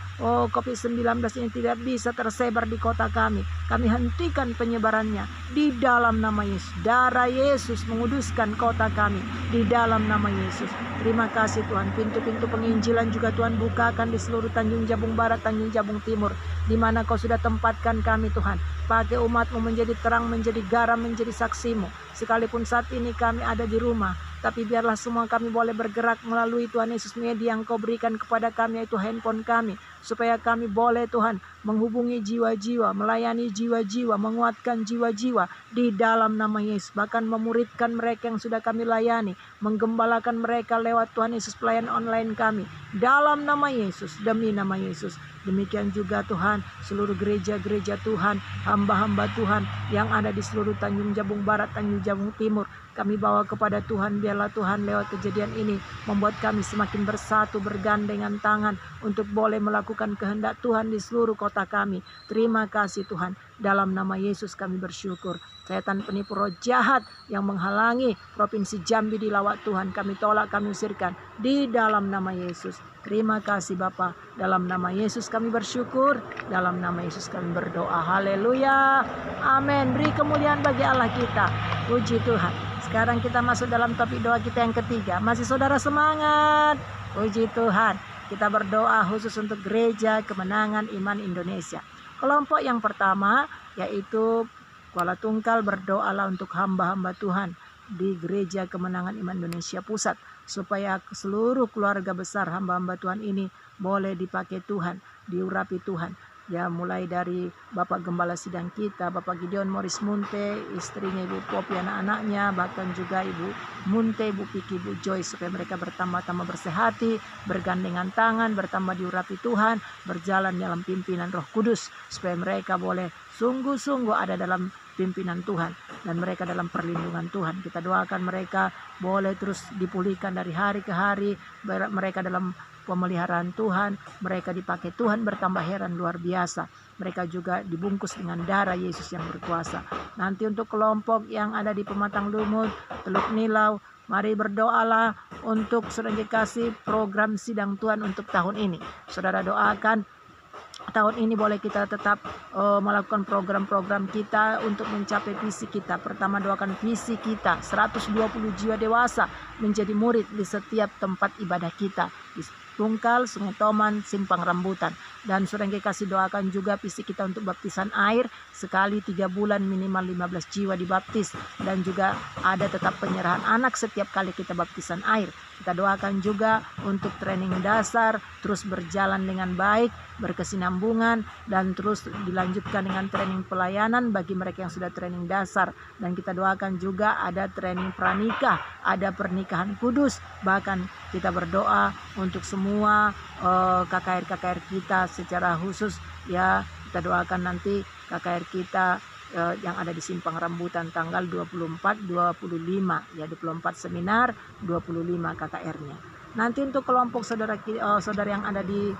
COVID-19 ini tidak bisa tersebar di kota kami. Kami hentikan penyebarannya di dalam nama Yesus. Darah Yesus menguduskan kota kami di dalam nama Yesus. Terima kasih Tuhan. Pintu-pintu penginjilan juga Tuhan bukakan di seluruh Tanjung Jabung Barat, Tanjung Jabung Timur, di mana Kau sudah tempatkan kami Tuhan. Pakai umat-Mu menjadi terang, menjadi garam, menjadi saksi-Mu. Sekalipun saat ini kami ada di rumah, tapi biarlah semua kami boleh bergerak melalui Tuhan Yesus media yang Kau berikan kepada kami, yaitu handphone kami, supaya kami boleh Tuhan menghubungi jiwa-jiwa, melayani jiwa-jiwa, menguatkan jiwa-jiwa di dalam nama Yesus. Bahkan memuridkan mereka yang sudah kami layani, menggembalakan mereka lewat Tuhan Yesus pelayan online kami dalam nama Yesus, demi nama Yesus. Demikian juga Tuhan seluruh gereja-gereja Tuhan, hamba-hamba Tuhan yang ada di seluruh Tanjung Jabung Barat, Tanjung Jabung Timur, kami bawa kepada Tuhan. Biarlah Tuhan lewat kejadian ini membuat kami semakin bersatu, bergandengan tangan untuk boleh melakukan kehendak Tuhan di seluruh kota kami. Terima kasih Tuhan. Dalam nama Yesus kami bersyukur. Setan penipu roh jahat yang menghalangi Provinsi Jambi dilawat Tuhan, kami tolak, kami usirkan di dalam nama Yesus. Terima kasih Bapa. Dalam nama Yesus kami bersyukur. Dalam nama Yesus kami berdoa. Haleluya. Amin. Beri kemuliaan bagi Allah kita. Puji Tuhan. Sekarang kita masuk dalam topik doa kita yang ketiga. Masih saudara semangat? Puji Tuhan. Kita berdoa khusus untuk Gereja Kemenangan Iman Indonesia. Kelompok yang pertama yaitu Kuala Tungkal, berdoalah untuk hamba-hamba Tuhan di Gereja Kemenangan Iman Indonesia Pusat, supaya seluruh keluarga besar hamba-hamba Tuhan ini boleh dipakai Tuhan, diurapi Tuhan. Ya, mulai dari Bapak Gembala Sidang kita, Bapak Gideon Morris Munte, istrinya Ibu Popi, anak-anaknya, bahkan juga Ibu Munte, Ibu Piki, Ibu Joy, supaya mereka bertambah-tambah bersehati, bergandengan tangan, bertambah diurapi Tuhan, berjalan dalam pimpinan Roh Kudus, supaya mereka boleh sungguh-sungguh ada dalam pimpinan Tuhan dan mereka dalam perlindungan Tuhan. Kita doakan mereka boleh terus dipulihkan dari hari ke hari, mereka dalam pemeliharaan Tuhan, mereka dipakai Tuhan bertambah heran luar biasa. Mereka juga dibungkus dengan darah Yesus yang berkuasa. Nanti untuk kelompok yang ada di Pematang Lumut, Teluk Nilau, mari berdoalah untuk saudara kasih program sidang Tuhan untuk tahun ini. Saudara doakan tahun ini boleh kita tetap melakukan program-program kita untuk mencapai visi kita. Pertama, doakan visi kita 120 jiwa dewasa menjadi murid di setiap tempat ibadah kita, di Tungkal, Sungai Toman, Simpang Rambutan. Dan saudara kasih doakan juga visi kita untuk baptisan air sekali 3 bulan, minimal 15 jiwa dibaptis, dan juga ada tetap penyerahan anak setiap kali kita baptisan air. Kita doakan juga untuk training dasar terus berjalan dengan baik, berkesinambungan, dan terus dilanjutkan dengan training pelayanan bagi mereka yang sudah training dasar. Dan kita doakan juga ada training pranikah, ada pernikahan kudus. Bahkan kita berdoa untuk semua KKR-KKR kita secara khusus, ya. Kita doakan nanti KKR kita yang ada di Simpang Rambutan tanggal 24, 25, ya, 24 seminar, 25 KKR-nya. Nanti untuk kelompok saudara yang ada di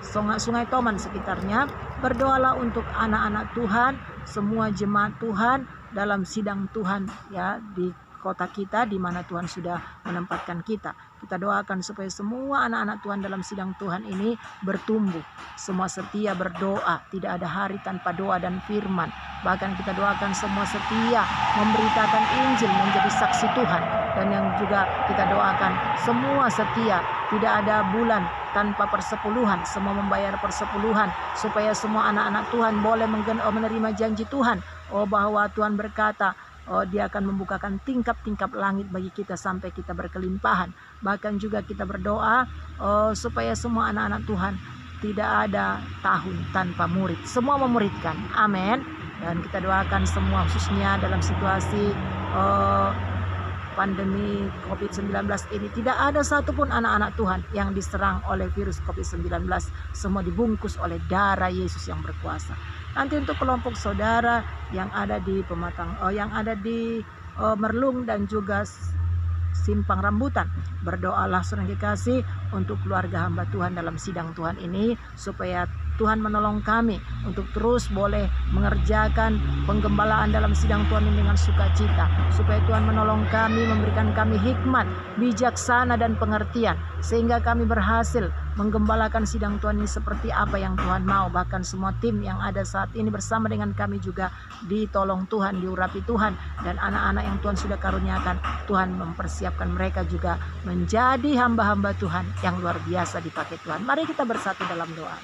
Sungai Toman sekitarnya, berdoalah untuk anak-anak Tuhan, semua jemaat Tuhan dalam sidang Tuhan, ya, di kota kita di mana Tuhan sudah menempatkan kita. Kita doakan supaya semua anak-anak Tuhan dalam sidang Tuhan ini bertumbuh, semua setia berdoa, tidak ada hari tanpa doa dan firman. Bahkan kita doakan semua setia memberitakan Injil, menjadi saksi Tuhan. Dan yang juga kita doakan semua setia, tidak ada bulan tanpa persepuluhan, semua membayar persepuluhan, supaya semua anak-anak Tuhan boleh menerima janji Tuhan, bahwa Tuhan berkata, Dia akan membukakan tingkap-tingkap langit bagi kita sampai kita berkelimpahan. Bahkan juga kita berdoa supaya semua anak-anak Tuhan tidak ada tahun tanpa murid, semua memuridkan. Amin. Dan kita doakan semua khususnya dalam situasi pandemi COVID-19 ini tidak ada satupun anak-anak Tuhan yang diserang oleh virus COVID-19. Semua dibungkus oleh darah Yesus yang berkuasa. Nanti untuk kelompok saudara yang ada di yang ada di Merlung dan juga Simpang Rambutan, berdoalah saudara kekasih untuk keluarga hamba Tuhan dalam sidang Tuhan ini, supaya Tuhan menolong kami untuk terus boleh mengerjakan penggembalaan dalam sidang Tuhan ini dengan sukacita, supaya Tuhan menolong kami, memberikan kami hikmat, bijaksana dan pengertian, sehingga kami berhasil menggembalakan sidang Tuhan ini seperti apa yang Tuhan mau. Bahkan semua tim yang ada saat ini bersama dengan kami juga ditolong Tuhan, diurapi Tuhan, dan anak-anak yang Tuhan sudah karuniakan, Tuhan mempersiapkan mereka juga menjadi hamba-hamba Tuhan yang luar biasa dipakai Tuhan. Mari kita bersatu dalam doa.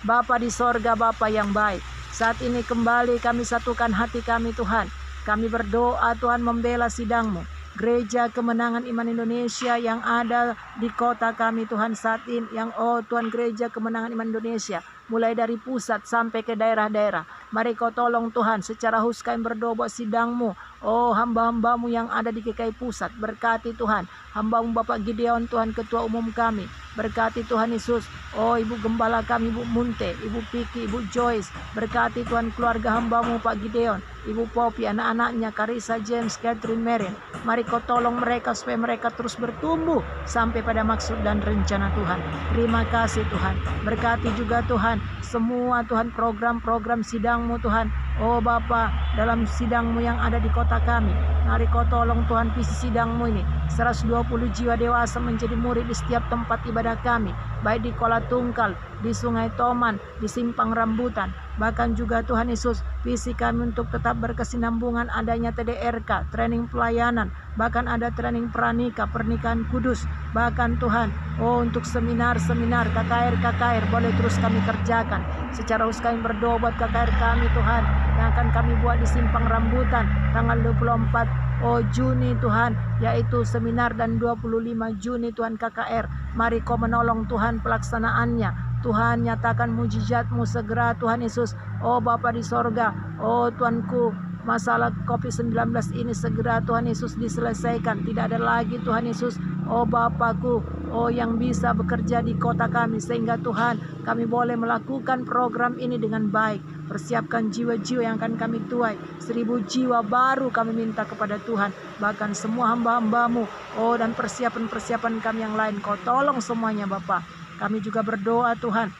Bapa di sorga, Bapa yang baik, saat ini kembali kami satukan hati kami Tuhan. Kami berdoa Tuhan membela sidang-Mu, Gereja Kemenangan Iman Indonesia yang ada di kota kami Tuhan saat ini. Tuhan, Gereja Kemenangan Iman Indonesia, mulai dari pusat sampai ke daerah-daerah. Mari Kau tolong Tuhan, secara khusus kami berdoa buat sidang-Mu. Hamba-hamba-Mu yang ada di GKI Pusat, berkati Tuhan. Hamba-Mu Bapak Gideon Tuhan, Ketua Umum kami, berkati Tuhan Yesus. Ibu Gembala kami, Ibu Munte, Ibu Piki, Ibu Joyce, berkati Tuhan keluarga hamba-Mu Pak Gideon, Ibu Popi, anak-anaknya, Karissa, James, Catherine, Merin. Mari Kau tolong mereka supaya mereka terus bertumbuh sampai pada maksud dan rencana Tuhan. Terima kasih Tuhan. Berkati juga Tuhan semua Tuhan program-program sidang-Mu Tuhan. Bapa, dalam sidang-Mu yang ada di kota kami, mari Kau tolong Tuhan visi sidang-Mu ini 120 jiwa dewasa menjadi murid di setiap tempat ibadah kami, baik di Kola Tungkal, di Sungai Toman, di Simpang Rambutan. Bahkan juga Tuhan Yesus, visi kami untuk tetap berkesinambungan adanya TDRK, training pelayanan, bahkan ada training pranika, pernikahan kudus. Bahkan Tuhan, untuk seminar-seminar, KKR boleh terus kami kerjakan. Secara khusus kami berdoa buat KKR kami Tuhan, yang akan kami buat di Simpang Rambutan tanggal 24 Juni Tuhan, yaitu seminar, dan 25 Juni Tuhan KKR. Mari Kau menolong Tuhan pelaksanaannya. Tuhan, nyatakan mujizat-Mu segera Tuhan Yesus. Bapa di sorga, Tuanku, masalah COVID-19 ini segera Tuhan Yesus diselesaikan. Tidak ada lagi Tuhan Yesus, Bapakku, yang bisa bekerja di kota kami, sehingga Tuhan kami boleh melakukan program ini dengan baik. Persiapkan jiwa-jiwa yang akan kami tuai, 1000 jiwa baru kami minta kepada Tuhan. Bahkan semua hamba-hamba-Mu, dan persiapan-persiapan kami yang lain, Kau tolong semuanya Bapa. Kami juga berdoa Tuhan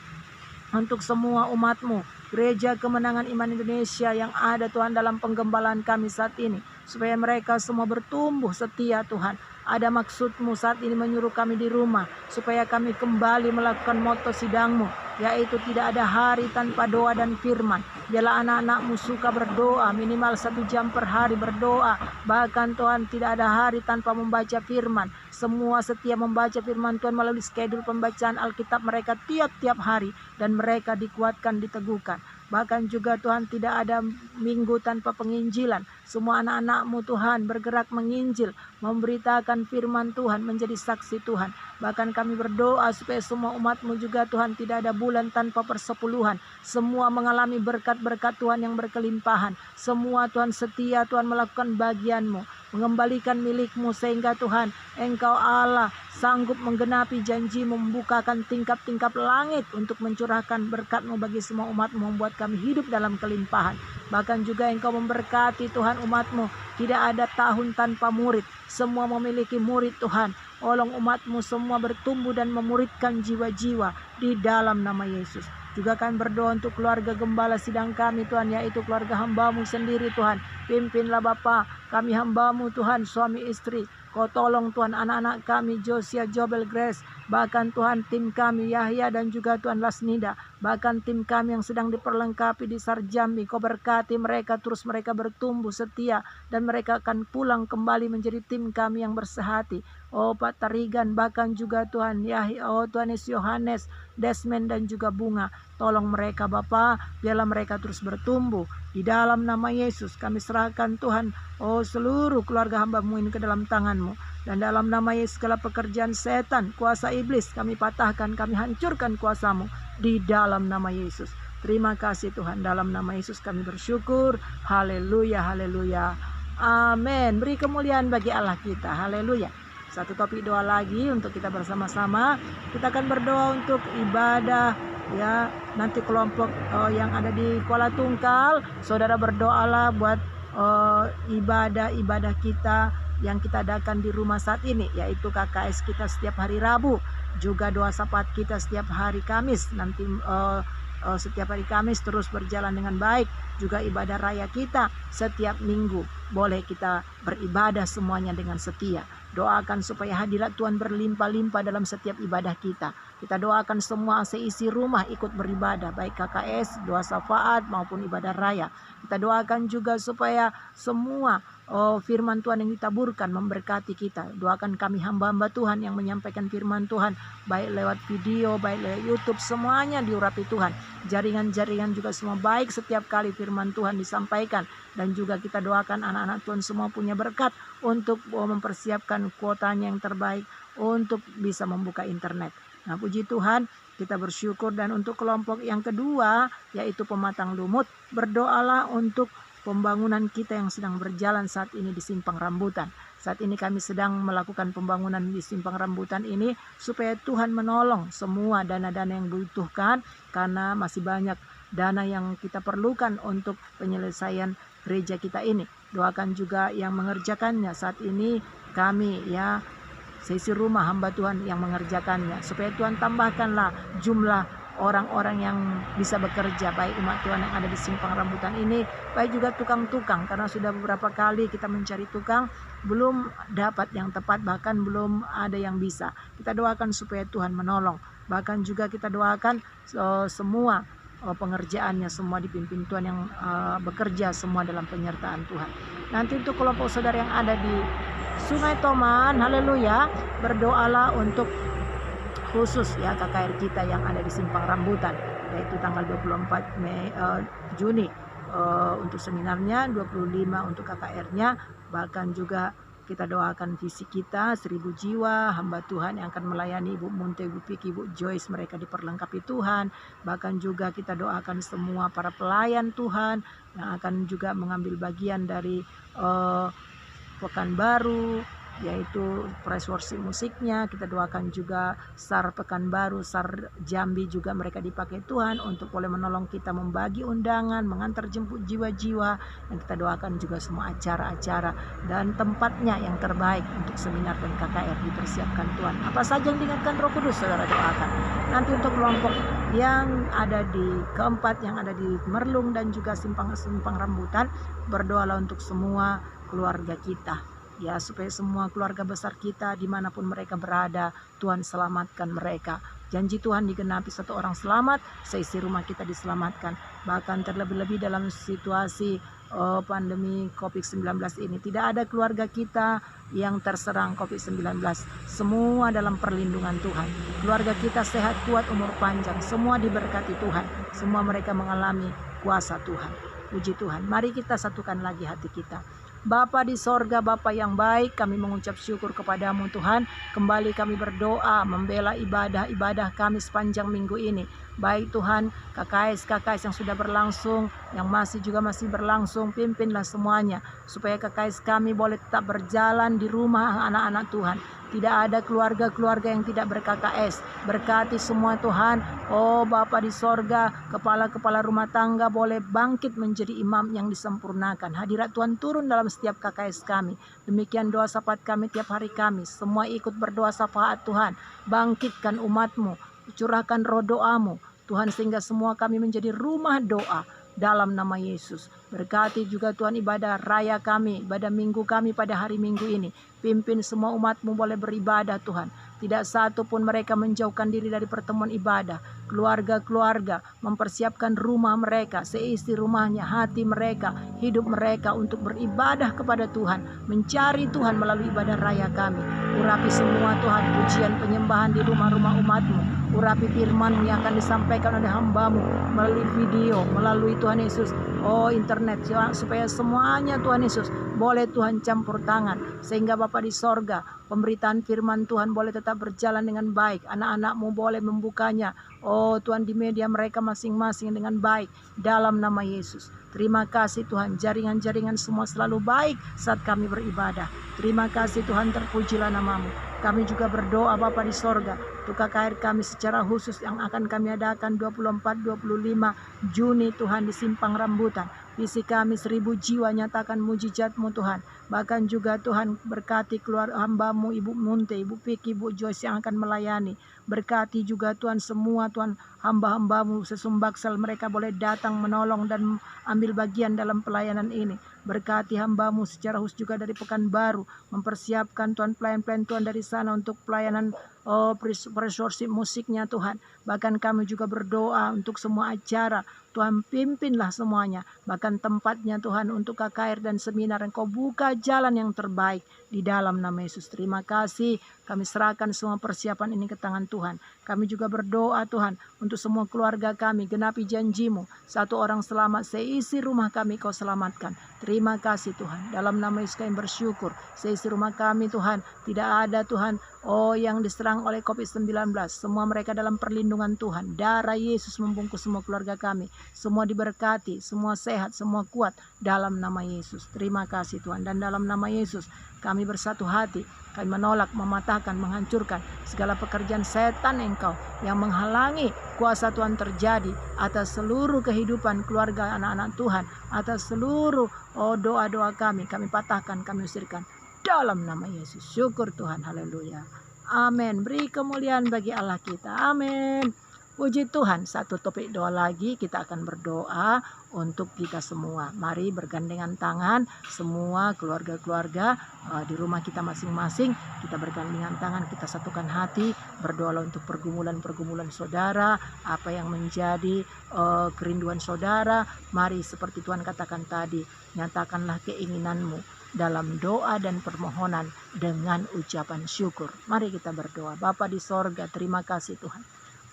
untuk semua umat-Mu, Gereja Kemenangan Iman Indonesia yang ada Tuhan dalam penggembalaan kami saat ini, supaya mereka semua bertumbuh setia Tuhan. Ada maksud-Mu saat ini menyuruh kami di rumah, supaya kami kembali melakukan moto sidang-Mu, yaitu tidak ada hari tanpa doa dan firman. Biarlah anak-anak-Mu suka berdoa, minimal 1 jam per hari berdoa. Bahkan Tuhan, tidak ada hari tanpa membaca firman. Semua setia membaca firman Tuhan melalui schedule pembacaan Alkitab mereka tiap-tiap hari, dan mereka dikuatkan, diteguhkan. Bahkan juga Tuhan, tidak ada minggu tanpa penginjilan. Semua anak-anak-Mu Tuhan bergerak menginjil, memberitakan firman Tuhan, menjadi saksi Tuhan. Bahkan kami berdoa supaya semua umat-Mu juga Tuhan, tidak ada bulan tanpa persepuluhan. Semua mengalami berkat-berkat Tuhan yang berkelimpahan. Semua Tuhan setia Tuhan melakukan bagian-Mu, mengembalikan milik-Mu, sehingga Tuhan Engkau Allah sanggup menggenapi janji-Mu, membukakan tingkap-tingkap langit untuk mencurahkan berkat-Mu bagi semua umat-Mu, membuat kami hidup dalam kelimpahan. Bahkan juga Engkau memberkati Tuhan umat-Mu, tidak ada tahun tanpa murid. Semua memiliki murid Tuhan. Tolong umat-Mu semua bertumbuh dan memuridkan jiwa-jiwa di dalam nama Yesus. Juga kami berdoa untuk keluarga gembala sidang kami Tuhan, yaitu keluarga hamba-Mu sendiri Tuhan. Pimpinlah Bapa, kami hamba-Mu Tuhan, suami istri. Kau tolong Tuhan anak-anak kami, Josia, Jobel, Grace. Bahkan Tuhan tim kami, Yahya dan juga Tuhan Lasnida. Bahkan tim kami yang sedang diperlengkapi di Sarjambi. Kau berkati mereka, terus mereka bertumbuh setia. Dan mereka akan pulang kembali menjadi tim kami yang bersehati. Pak Tarigan, bahkan juga Tuhan Yahya, Tuhan Yesus, Yohanes, Desmond dan juga Bunga. Tolong mereka Bapa, biarlah mereka terus bertumbuh. Di dalam nama Yesus kami serahkan Tuhan, seluruh keluarga hamba-Mu ini ke dalam tangan-Mu. Dan dalam nama Yesus segala pekerjaan setan, kuasa iblis kami patahkan, kami hancurkan kuasa-Mu di dalam nama Yesus. Terima kasih Tuhan, dalam nama Yesus kami bersyukur. Haleluya, haleluya. Amin. Beri kemuliaan bagi Allah kita. Haleluya. Satu topik doa lagi untuk kita bersama-sama. Kita akan berdoa untuk ibadah ya. Nanti kelompok yang ada di Kuala Tungkal, saudara berdoalah buat ibadah kita yang kita adakan di rumah saat ini, yaitu KKS kita setiap hari Rabu, juga doa syafaat kita setiap hari Kamis. Nanti setiap hari Kamis terus berjalan dengan baik. Juga ibadah raya kita setiap minggu. Boleh kita beribadah semuanya dengan setia. Doakan supaya hadirat Tuhan berlimpah-limpah dalam setiap ibadah kita. Kita doakan semua seisi rumah ikut beribadah, baik KKS, doa syafaat maupun ibadah raya. Kita doakan juga supaya semua firman Tuhan yang ditaburkan memberkati kita. Doakan kami hamba-hamba Tuhan yang menyampaikan firman Tuhan, baik lewat video, baik lewat YouTube, semuanya diurapi Tuhan. Jaringan-jaringan juga semua baik setiap kali firman Tuhan disampaikan. Dan juga kita doakan anak-anak Tuhan semua punya berkat untuk mempersiapkan kuotanya yang terbaik untuk bisa membuka internet. Nah, puji Tuhan, kita bersyukur. Dan untuk kelompok yang kedua, yaitu pematang lumut, berdoalah untuk pembangunan kita yang sedang berjalan saat ini di Simpang Rambutan. Saat ini kami sedang melakukan pembangunan di Simpang Rambutan ini supaya Tuhan menolong semua dana-dana yang dibutuhkan, karena masih banyak dana yang kita perlukan untuk penyelesaian gereja kita ini. Doakan juga yang mengerjakannya saat ini, kami ya seisi rumah hamba Tuhan yang mengerjakannya, supaya Tuhan tambahkanlah jumlah orang-orang yang bisa bekerja, baik umat Tuhan yang ada di Simpang Rambutan ini, baik juga tukang-tukang, karena sudah beberapa kali kita mencari tukang, belum dapat yang tepat, bahkan belum ada yang bisa. Kita doakan supaya Tuhan menolong. Bahkan juga kita doakan semua pengerjaannya semua dipimpin Tuhan, yang bekerja semua dalam penyertaan Tuhan. Nanti untuk kelompok saudara yang ada di Sungai Toman, haleluya, berdoalah untuk khusus ya KKR kita yang ada di Simpang Rambutan, yaitu tanggal 24 Juni untuk seminarnya, 25 untuk KKR-nya. Bahkan juga kita doakan visi kita 1000 jiwa hamba Tuhan yang akan melayani Ibu Munte, Ibu Piki, Ibu Joyce, mereka diperlengkapi Tuhan. Bahkan juga kita doakan semua para pelayan Tuhan yang akan juga mengambil bagian dari Pekanbaru, yaitu praise worship musiknya. Kita doakan juga SAR Pekanbaru, SAR Jambi juga mereka dipakai Tuhan untuk boleh menolong kita membagi undangan, mengantar jemput jiwa-jiwa. Dan kita doakan juga semua acara-acara dan tempatnya yang terbaik untuk seminar dan KKR dipersiapkan Tuhan. Apa saja yang diingatkan Roh Kudus, saudara doakan. Nanti untuk kelompok yang ada di keempat, yang ada di Merlung dan juga Simpang Rambutan, berdoalah untuk semua keluarga kita ya, supaya semua keluarga besar kita dimanapun mereka berada, Tuhan selamatkan mereka. Janji Tuhan digenapi, satu orang selamat, seisi rumah kita diselamatkan. Bahkan terlebih-lebih dalam situasi pandemi COVID-19 ini, tidak ada keluarga kita yang terserang COVID-19. Semua dalam perlindungan Tuhan. Keluarga kita sehat, kuat, umur panjang, semua diberkati Tuhan. Semua mereka mengalami kuasa Tuhan. Puji Tuhan. Mari kita satukan lagi hati kita. Bapa di sorga, Bapa yang baik, kami mengucap syukur kepadamu Tuhan. Kembali kami berdoa membela ibadah-ibadah kami sepanjang minggu ini. Baik Tuhan, KKS yang sudah berlangsung, yang masih berlangsung, pimpinlah semuanya. Supaya KKS kami boleh tetap berjalan di rumah anak-anak Tuhan. Tidak ada keluarga-keluarga yang tidak ber-KKS. Berkati semua Tuhan. Oh Bapa di sorga, kepala-kepala rumah tangga boleh bangkit menjadi imam yang disempurnakan. Hadirat Tuhan turun dalam setiap KKS kami. Demikian doa syafaat kami tiap hari kami. Semua ikut berdoa syafaat Tuhan. Bangkitkan umat-Mu. Curahkan roh doa-Mu Tuhan, sehingga semua kami menjadi rumah doa dalam nama Yesus. Berkati juga Tuhan ibadah raya kami, ibadah minggu kami pada hari Minggu ini. Pimpin semua umat-Mu boleh beribadah Tuhan. Tidak satu pun mereka menjauhkan diri dari pertemuan ibadah. Keluarga-keluarga mempersiapkan rumah mereka, seisi rumahnya, hati mereka, hidup mereka untuk beribadah kepada Tuhan. Mencari Tuhan melalui ibadah raya kami. Urapi semua Tuhan pujian penyembahan di rumah-rumah umat-Mu. Urapi firman yang akan disampaikan oleh hamba-Mu melalui video, melalui Tuhan Yesus, internet, supaya semuanya Tuhan Yesus boleh Tuhan campur tangan, sehingga Bapa di sorga Pemberitaan firman Tuhan boleh tetap berjalan dengan baik. Anak-anak-Mu boleh membukanya. Oh Tuhan, di media mereka masing-masing dengan baik. Dalam nama Yesus. Terima kasih Tuhan, jaringan-jaringan semua selalu baik saat kami beribadah. Terima kasih Tuhan, terpujilah nama-Mu. Kami juga berdoa Bapa di sorga untuk KKR kami secara khusus yang akan kami adakan 24-25 Juni Tuhan di Simpang Rambutan. Visi kami 1000 jiwa, nyatakan mujizat-Mu Tuhan. Bahkan juga Tuhan berkati keluar hamba-Mu Ibu Munte, Ibu Piki, Ibu Joyce yang akan melayani. Berkati juga Tuhan semua Tuhan hamba-hamba-Mu sesumbaksel, mereka boleh datang menolong dan ambil bagian dalam pelayanan ini. Berkati hamba-Mu secara khusus juga dari Pekanbaru, mempersiapkan Tuhan pelayan-pelayan Tuhan dari sana untuk pelayanan resource musiknya Tuhan. Bahkan kami juga berdoa untuk semua acara. Tuhan pimpinlah semuanya. Bahkan tempatnya Tuhan untuk KKR dan seminar. Engkau buka jalan yang terbaik di dalam nama Yesus. Terima kasih. Kami serahkan semua persiapan ini ke tangan Tuhan. Kami juga berdoa Tuhan untuk semua keluarga kami. Genapi janji-Mu. 1 orang selamat, seisi rumah kami Kau selamatkan. Terima kasih Tuhan. Dalam nama Yesus kami bersyukur. Seisi rumah kami Tuhan. Tidak ada Tuhan yang diserang oleh COVID-19. Semua mereka dalam perlindungan Tuhan. Darah Yesus membungkus semua keluarga kami. Semua diberkati, semua sehat, semua kuat dalam nama Yesus. Terima kasih Tuhan. Dan dalam nama Yesus kami bersatu hati. Kami menolak, mematahkan, menghancurkan segala pekerjaan setan Engkau yang menghalangi kuasa Tuhan terjadi atas seluruh kehidupan keluarga anak-anak Tuhan. Atas seluruh doa-doa kami patahkan, kami usirkan dalam nama Yesus. Syukur Tuhan, haleluya. Amin. Beri kemuliaan bagi Allah kita. Amin. Puji Tuhan. Satu topik doa lagi, kita akan berdoa untuk kita semua. Mari bergandengan tangan semua keluarga-keluarga di rumah kita masing-masing. Kita bergandengan tangan, kita satukan hati, berdoa untuk pergumulan-pergumulan saudara, apa yang menjadi kerinduan saudara. Mari seperti Tuhan katakan tadi, nyatakanlah keinginanmu dalam doa dan permohonan dengan ucapan syukur. Mari kita berdoa. Bapa di sorga, terima kasih Tuhan.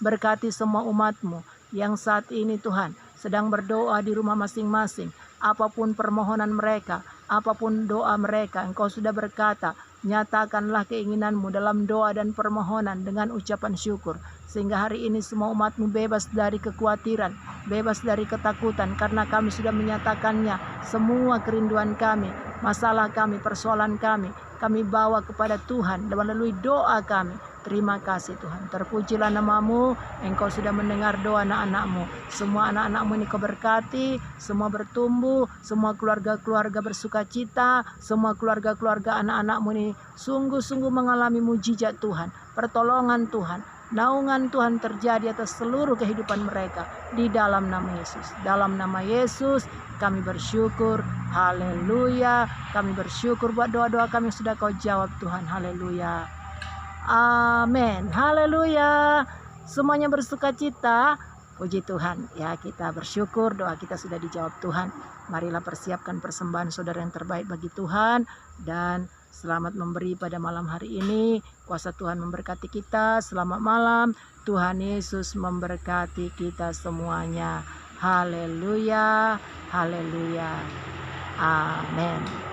Berkati semua umat-Mu yang saat ini Tuhan sedang berdoa di rumah masing-masing. Apapun permohonan mereka, apapun doa mereka, Engkau sudah berkata, nyatakanlah keinginan-Mu dalam doa dan permohonan dengan ucapan syukur. Sehingga hari ini semua umat-Mu bebas dari kekhawatiran, bebas dari ketakutan, karena kami sudah menyatakannya. Semua kerinduan kami, masalah kami, persoalan kami bawa kepada Tuhan melalui doa kami. Terima kasih Tuhan. Terpujilah nama-Mu. Engkau sudah mendengar doa anak-anak-Mu. Semua anak-anak-Mu ini Kau berkati. Semua bertumbuh. Semua keluarga-keluarga bersuka cita. Semua keluarga-keluarga anak-anak-Mu ini sungguh-sungguh mengalami mujizat Tuhan. Pertolongan Tuhan. Naungan Tuhan terjadi atas seluruh kehidupan mereka. Di dalam nama Yesus. Dalam nama Yesus kami bersyukur. Haleluya. Kami bersyukur buat doa-doa kami sudah Kau jawab Tuhan. Haleluya. Amin. Haleluya. Semuanya bersuka cita. Puji Tuhan. Ya, kita bersyukur doa kita sudah dijawab Tuhan. Marilah persiapkan persembahan saudara yang terbaik bagi Tuhan. Dan selamat memberi pada malam hari ini. Kuasa Tuhan memberkati kita. Selamat malam. Tuhan Yesus memberkati kita semuanya. Haleluya. Haleluya. Amin.